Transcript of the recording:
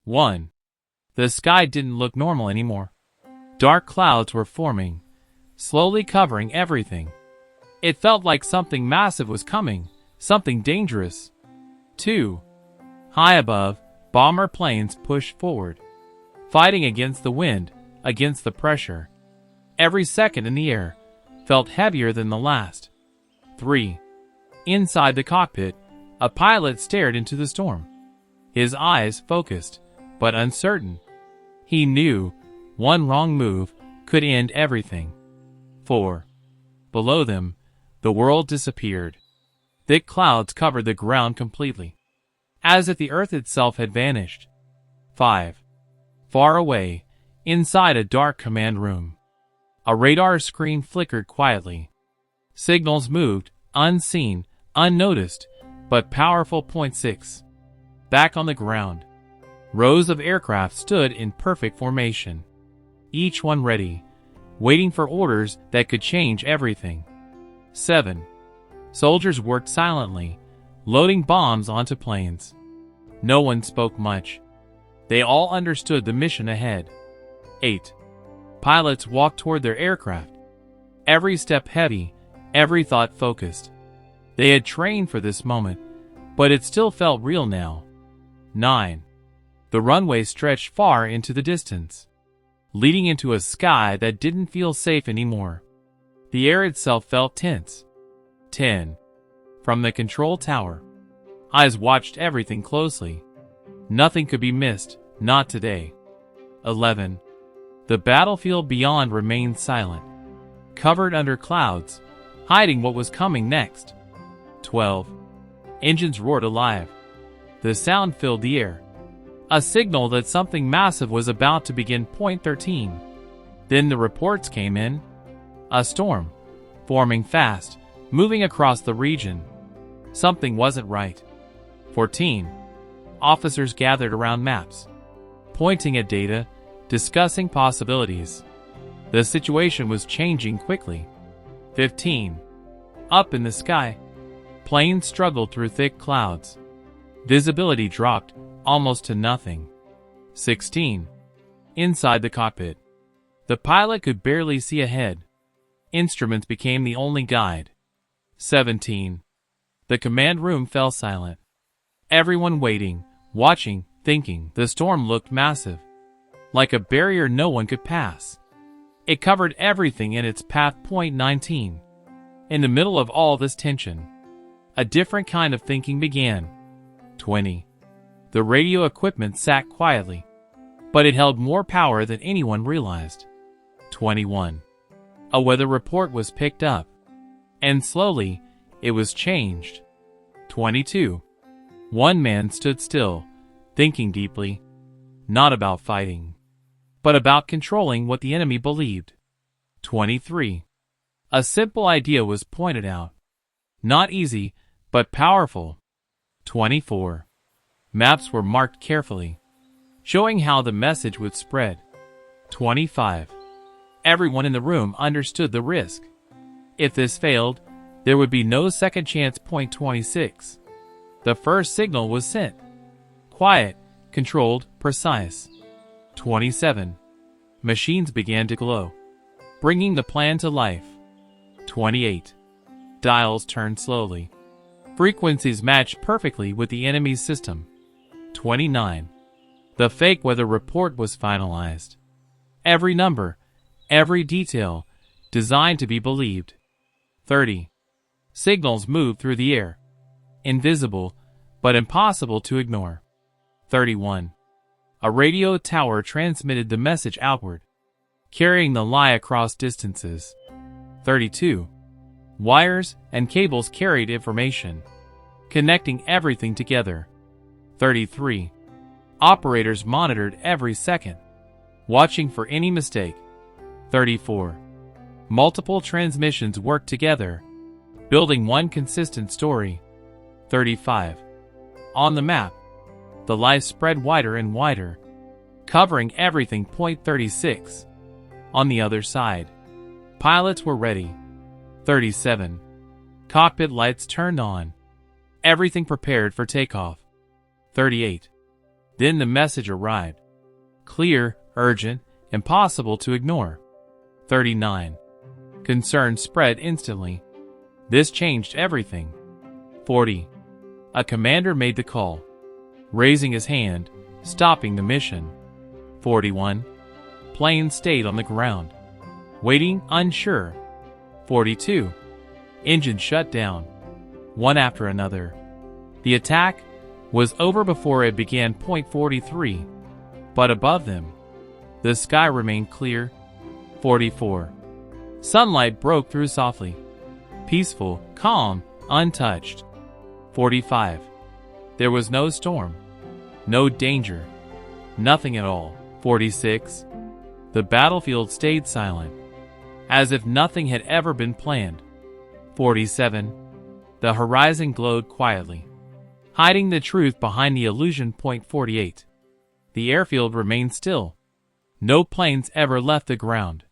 1. The sky didn't look normal anymore. Dark clouds were forming, slowly covering everything. It felt like something massive was coming, something dangerous. 2. High above, bomber planes pushed forward, fighting against the wind, against the pressure. Every second in the air felt heavier than the last. 3. Inside the cockpit, a pilot stared into the storm. His eyes focused, but uncertain. He knew one wrong move could end everything. 4. Below them, the world disappeared. Thick clouds covered the ground completely, as if the earth itself had vanished. 5. Far away, inside a dark command room, a radar screen flickered quietly. Signals moved, unseen, unnoticed, but powerful. 6. Back on the ground, rows of aircraft stood in perfect formation, each one ready, waiting for orders that could change everything. 7. Soldiers worked silently, loading bombs onto planes. No one spoke much. They all understood the mission ahead. 8. Pilots walked toward their aircraft, every step heavy, every thought focused. They had trained for this moment, but it still felt real now. 9. The runway stretched far into the distance, leading into a sky that didn't feel safe anymore. The air itself felt tense. 10. From the control tower, eyes watched everything closely. Nothing could be missed, not today. 11. The battlefield beyond remained silent, covered under clouds, hiding what was coming next. 12. Engines roared alive. The sound filled the air, a signal that something massive was about to begin. 13. Then the reports came in. A storm, forming fast, moving across the region. Something wasn't right. 14. Officers gathered around maps, pointing at data, discussing possibilities. The situation was changing quickly. 15. Up in the sky, planes struggled through thick clouds. Visibility dropped almost to nothing. 16. Inside the cockpit, the pilot could barely see ahead. Instruments became the only guide. 17. The command room fell silent. Everyone waiting, watching, thinking. The storm looked massive, like a barrier no one could pass. It covered everything in its path. 19. In the middle of all this tension, a different kind of thinking began. 20. The radio equipment sat quietly, but it held more power than anyone realized. 21. A weather report was picked up, and slowly, it was changed. 22. One man stood still, thinking deeply, not about fighting, but about controlling what the enemy believed. 23. A simple idea was pointed out. Not easy, but powerful. 24. Maps were marked carefully, showing how the message would spread. 25. Everyone in the room understood the risk. If this failed, there would be no second chance. 26. The first signal was sent. Quiet, controlled, precise. 27. Machines began to glow, bringing the plan to life. 28. Dials turned slowly. Frequencies matched perfectly with the enemy's system. 29. The fake weather report was finalized. Every number, every detail, designed to be believed. 30. Signals moved through the air, invisible, but impossible to ignore. 31. A radio tower transmitted the message outward, carrying the lie across distances. 32. Wires and cables carried information, connecting everything together. 33. Operators monitored every second, watching for any mistake. 34. Multiple transmissions worked together, building one consistent story. 35. On the map, the lie spread wider and wider, covering everything. 36. On the other side, pilots were ready. 37. Cockpit lights turned on, everything prepared for takeoff. 38. Then the message arrived. Clear, urgent, impossible to ignore. 39. Concern spread instantly. This changed everything. 40. A commander made the call, raising his hand, stopping the mission. 41. Planes stayed on the ground, waiting, unsure. 42. Engines shut down, one after another. The attack was over before it began. 43. But above them, the sky remained clear. 44. Sunlight broke through softly, peaceful, calm, untouched. 45. There was no storm, no danger, nothing at all. 46. The battlefield stayed silent, as if nothing had ever been planned. 47. The horizon glowed quietly, hiding the truth behind the illusion. 48. The airfield remained still. No planes ever left the ground.